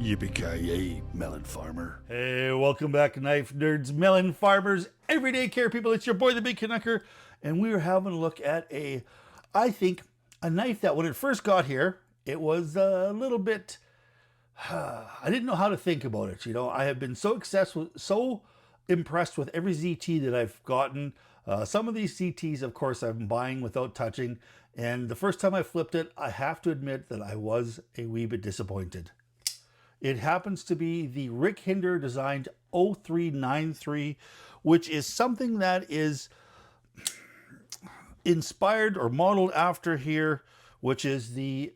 Yippee-ki-yay, melon farmer. Hey, welcome back, knife nerds, melon farmers, everyday care people. It's your boy, the Big Canucker, and we are having a look at I think, a knife that when it first got here, it was a little bit, I didn't know how to think about it. You know, I have been so impressed with every ZT that I've gotten. Some of these ZTs, of course, I'm buying without touching, and the first time I flipped it, I have to admit that I was a wee bit disappointed. It happens to be the Rick Hinder designed 0393, which is something that is inspired or modeled after here, which is the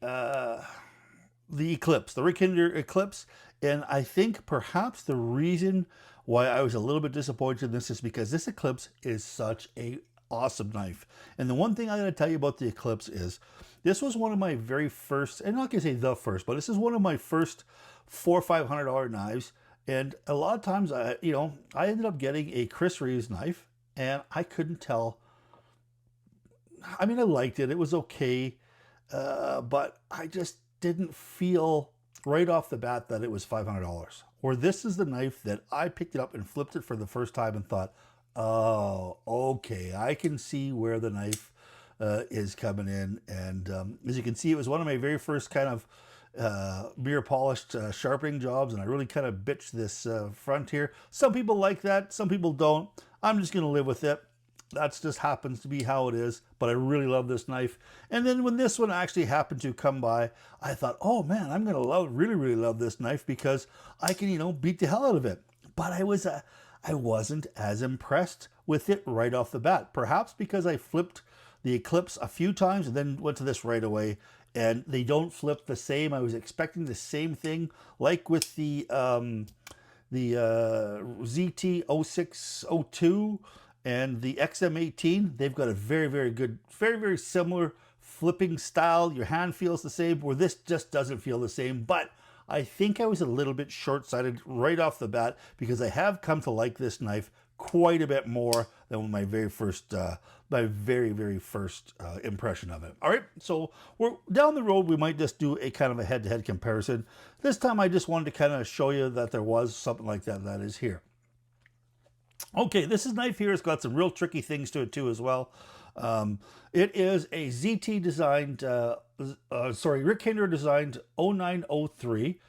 Eclipse, the Rick Hinder Eclipse. And I think perhaps the reason why I was a little bit disappointed in this is because this Eclipse is such a awesome knife. And the one thing I got to tell you about the Eclipse is this was one of my very first, and not gonna say the first, but this is one of my first $400 or $500 knives. And a lot of times I ended up getting a Chris Reeves knife and I couldn't tell. I mean, I liked it, it was okay, but I just didn't feel right off the bat that it was $500. Or this is the knife that I picked it up and flipped it for the first time and thought, oh, okay, I can see where the knife is coming in. And as you can see, it was one of my very first kind of mirror polished sharpening jobs, and I really kind of bitched this front here. Some people like that, some people don't. I'm just going to live with it. That's just happens to be how it is, but I really love this knife. And then when this one actually happened to come by, I thought, oh man, I'm going to really love this knife because I can, beat the hell out of it. But I wasn't as impressed with it right off the bat. Perhaps because I flipped the Eclipse a few times and then went to this right away, and they don't flip the same. I was expecting the same thing, like with the ZT 0602 and the XM18. They've got a very good, very similar flipping style. Your hand feels the same, where this just doesn't feel the same. But I think I was a little bit short-sighted right off the bat because I have come to like this knife quite a bit more than my very first impression of it. All right, so we're down the road. We might just do a kind of a head-to-head comparison. This time I just wanted to kind of show you that there was something like that is here. Okay, this knife here has got some real tricky things to it too as well. It is a ZT designed, Rick Hinder designed 0903.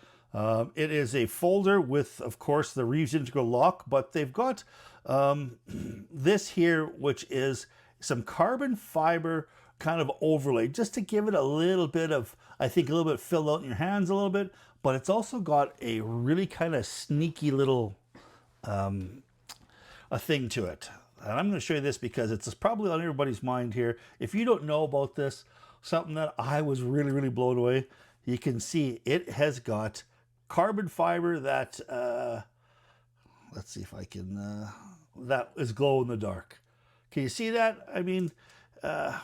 It is a folder with, of course, the Reeves integral lock, but they've got this here, which is some carbon fiber kind of overlay, just to give it a little bit of, I think, a little bit filled out in your hands a little bit, but it's also got a really kind of sneaky little a thing to it. And I'm going to show you this because it's probably on everybody's mind here. If you don't know about this, something that I was really blown away, you can see it has got carbon fiber that, let's see if I can, that is glow in the dark. Can you see that? I mean,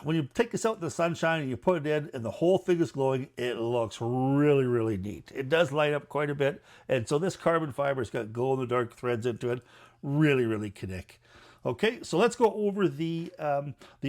when you take this out in the sunshine and you put it in and the whole thing is glowing, it looks really neat. It does light up quite a bit. And so this carbon fiber has got glow in the dark threads into it. Really kinetic. Okay, so let's go over the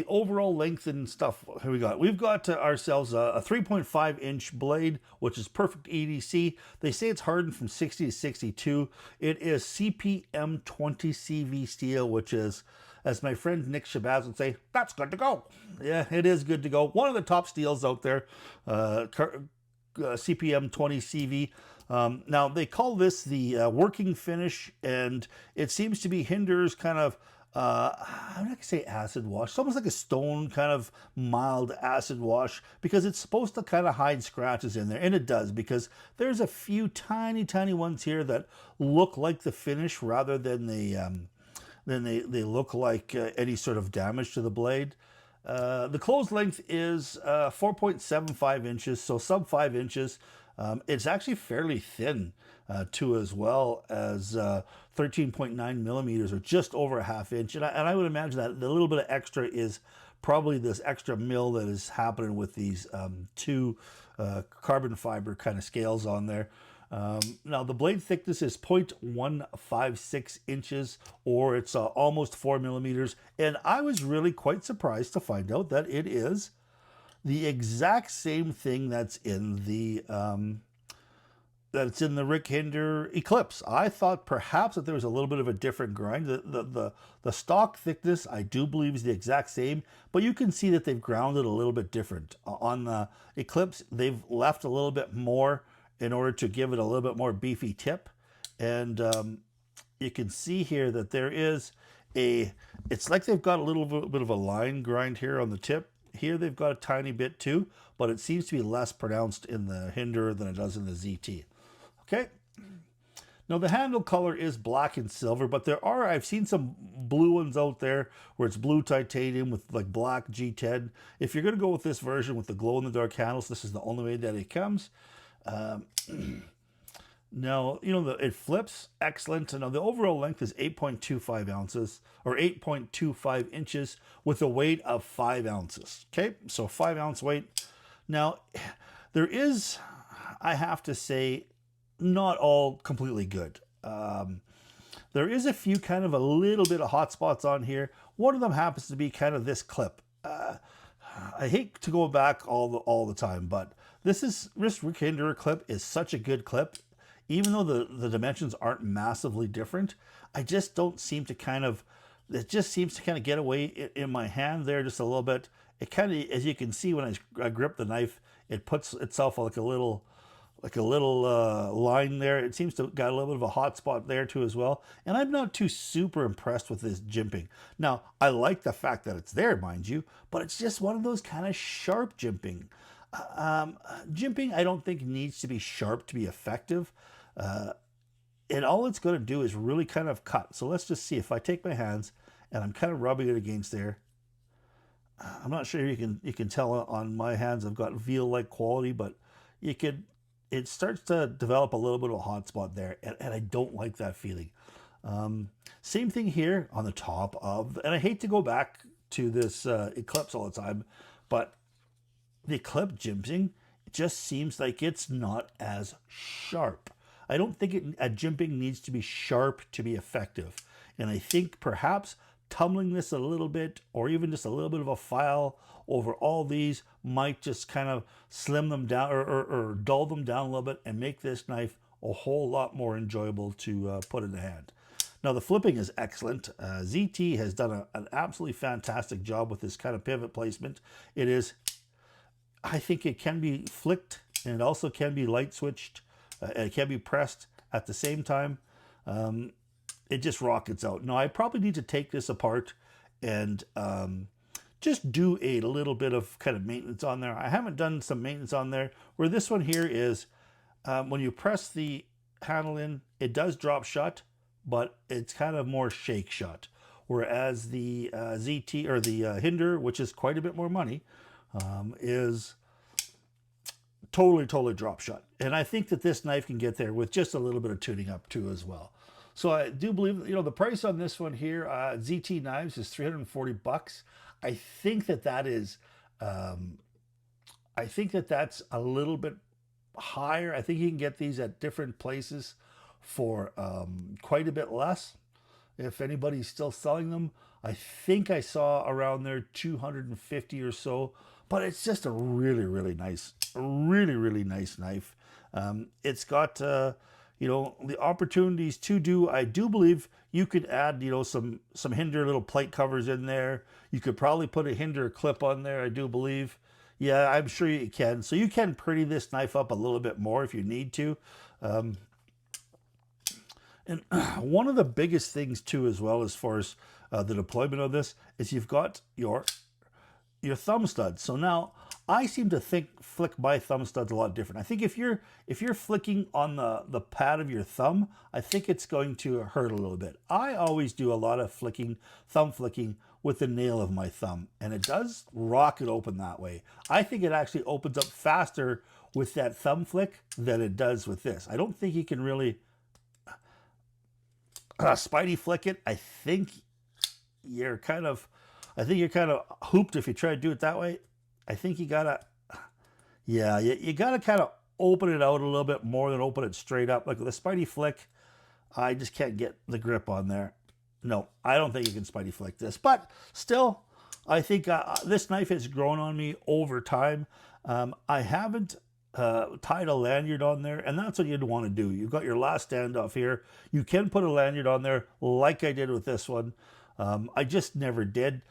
overall length and stuff. Here we've got ourselves a 3.5 inch blade, which is perfect EDC. They say it's hardened from 60 to 62. It is CPM 20 CV steel, which is, as my friend Nick Shabazz would say, that's good to go. Yeah, it is good to go. One of the top steels out there, CPM 20 CV. Now, they call this the working finish, and it seems to be Hinder's kind of, I'm not going to say acid wash. It's almost like a stone kind of mild acid wash, because it's supposed to kind of hide scratches in there, and it does, because there's a few tiny ones here that look like the finish rather than they look like any sort of damage to the blade. The closed length is 4.75 inches, so sub 5 inches. It's actually fairly thin too, as well as 13.9 millimeters, or just over a half inch. And I would imagine that the little bit of extra is probably this extra mil that is happening with these two carbon fiber kind of scales on there. Now, the blade thickness is 0.156 inches, or it's almost 4 millimeters. And I was really quite surprised to find out that it is the exact same thing that's in the that it's in the Rick Hinder Eclipse. I thought perhaps that there was a little bit of a different grind. The stock thickness, I do believe, is the exact same, but you can see that they've grounded a little bit different. On the Eclipse, they've left a little bit more in order to give it a little bit more beefy tip. And you can see here that there is it's like they've got a little bit of a line grind here on the tip. Here they've got a tiny bit too, but it seems to be less pronounced in the Hinder than it does in the ZT. Okay. Now the handle color is black and silver, but I've seen some blue ones out there where it's blue titanium with like black G10. If you're going to go with this version with the glow in the dark handles, this is the only way that it comes. Now, it flips excellent. Now, the overall length is 8.25 ounces or 8.25 inches with a weight of 5 ounces. Okay, so 5 ounce weight. Now, there is, I have to say, not all completely good. There is a few kind of a little bit of hot spots on here. One of them happens to be kind of this clip. I hate to go back all the time, but this Rick Hinder clip is such a good clip. Even though the dimensions aren't massively different, I just don't seem to it just seems to kind of get away in my hand there just a little bit. It kind of, as you can see when I grip the knife, it puts itself like a little line there. It seems to got a little bit of a hot spot there too as well. And I'm not too super impressed with this jimping. Now, I like the fact that it's there, mind you, but it's just one of those kind of sharp jimping. Jimping, I don't think needs to be sharp to be effective. And all it's going to do is really kind of cut. So let's just see if I take my hands and I'm kind of rubbing it against there. I'm not sure you can tell on my hands I've got veal-like quality, but it starts to develop a little bit of a hot spot there, and I don't like that feeling. Same thing here on the top of, and I hate to go back to this Eclipse all the time, but the Eclipse jimping just seems like it's not as sharp. I don't think a jimping needs to be sharp to be effective. And I think perhaps tumbling this a little bit or even just a little bit of a file over all these might just kind of slim them down or dull them down a little bit and make this knife a whole lot more enjoyable to put in the hand. Now the flipping is excellent. ZT has done an absolutely fantastic job with this kind of pivot placement. I think it can be flicked and it also can be light switched. It can be pressed at the same time. It just rockets out. Now, I probably need to take this apart and just do a little bit of kind of maintenance on there. I haven't done some maintenance on there. Where this one here is, when you press the handle in, it does drop shut, but it's kind of more shake shut. Whereas the ZT or the Hinder, which is quite a bit more money, is totally drop shut. And I think that this knife can get there with just a little bit of tuning up too as well. So I do believe, the price on this one here, ZT knives is $340. I think that is, I think that's a little bit higher. I think you can get these at different places for quite a bit less. If anybody's still selling them, I think I saw around there 250 or so. But it's just a really nice knife. It's got the opportunities to do. I do believe you could add some Hinder little plate covers in there. You could probably put a Hinder clip on there. I do believe. Yeah, I'm sure you can. So you can pretty this knife up a little bit more if you need to. And one of the biggest things too, as well, as far as the deployment of this, is you've got your thumb studs. So now I seem to flick my thumb studs a lot different. I think if you're flicking on the pad of your thumb, I think it's going to hurt a little bit. I always do a lot of thumb flicking with the nail of my thumb, and it does rock it open that way. I think it actually opens up faster with that thumb flick than it does with this. I don't think you can really spidey flick it. I think you're kind of hooped if you try to do it that way. I think you gotta kind of open it out a little bit more than open it straight up. Like with a spidey flick, I just can't get the grip on there. No, I don't think you can spidey flick this, but still, I think this knife has grown on me over time. I haven't tied a lanyard on there, and that's what you'd want to do. You've got your last standoff here. You can put a lanyard on there like I did with this one. I just never did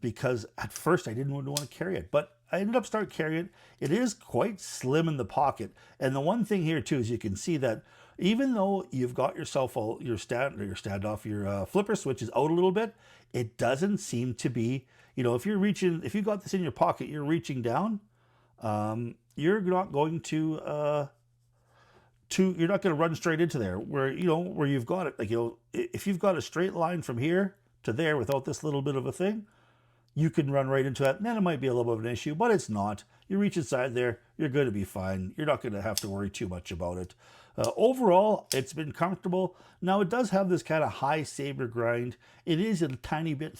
because at first I didn't want to carry it, but I ended up start carrying it. It is quite slim in the pocket, and the one thing here too is you can see that even though you've got yourself your standoff, your flipper switch is out a little bit, it doesn't seem to be. You know, if you've got this in your pocket, you're reaching down. You're not going to you're not going to run straight into there where you've got it. Like, if you've got a straight line from here to there without this little bit of a thing, you can run right into that. And then it might be a little bit of an issue, but it's not. You reach inside there, you're going to be fine. You're not going to have to worry too much about it. Overall, it's been comfortable. Now, it does have this kind of high saber grind. It is a tiny bit,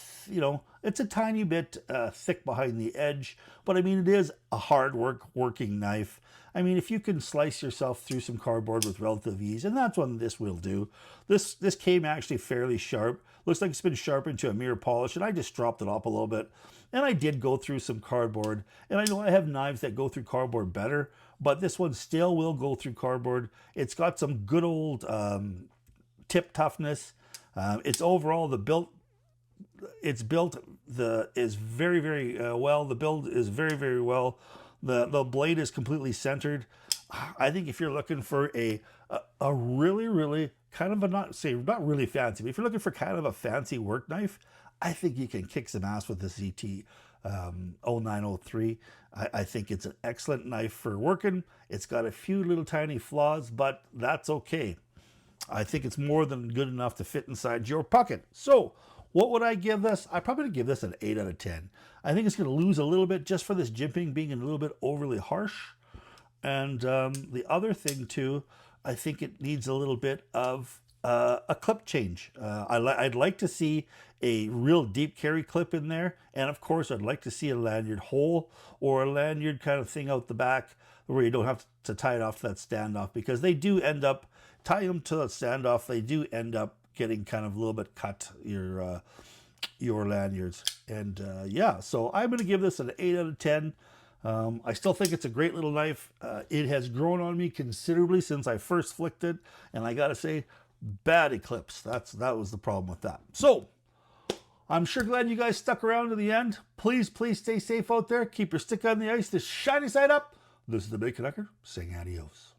it's a tiny bit thick behind the edge, but I mean, it is a hard working knife. I mean, if you can slice yourself through some cardboard with relative ease, and that's what this will do. This came actually fairly sharp. Looks like it's been sharpened to a mirror polish, and I just dropped it up a little bit. And I did go through some cardboard, and I know I have knives that go through cardboard better, but this one still will go through cardboard. It's got some good old tip toughness. It's overall is very, very well. The build is very, very well. The blade is completely centered. I think if you're looking for a really, really kind of not really fancy, but if you're looking for kind of a fancy work knife, I think you can kick some ass with the ZT 0903. I think it's an excellent knife for working. It's got a few little tiny flaws, but that's okay. I think it's more than good enough to fit inside your pocket. So what would I give this? I probably give this an 8 out of 10. I think it's going to lose a little bit just for this jimping being a little bit overly harsh. And the other thing too, I think it needs a little bit of a clip change. I'd like to see a real deep carry clip in there. And of course, I'd like to see a lanyard hole or a lanyard kind of thing out the back where you don't have to tie it off to that standoff, because they do end up tying them to that standoff. They do end up getting kind of a little bit cut, your lanyards. And yeah, so I'm going to give this an 8 out of 10. I still think it's a great little knife. It has grown on me considerably since I first flicked it, and I gotta say, bad eclipse. That was the problem with that. So I'm sure glad you guys stuck around to the end. Please stay safe out there. Keep your stick on the ice, the shiny side up. This is the Big Canucker saying adios.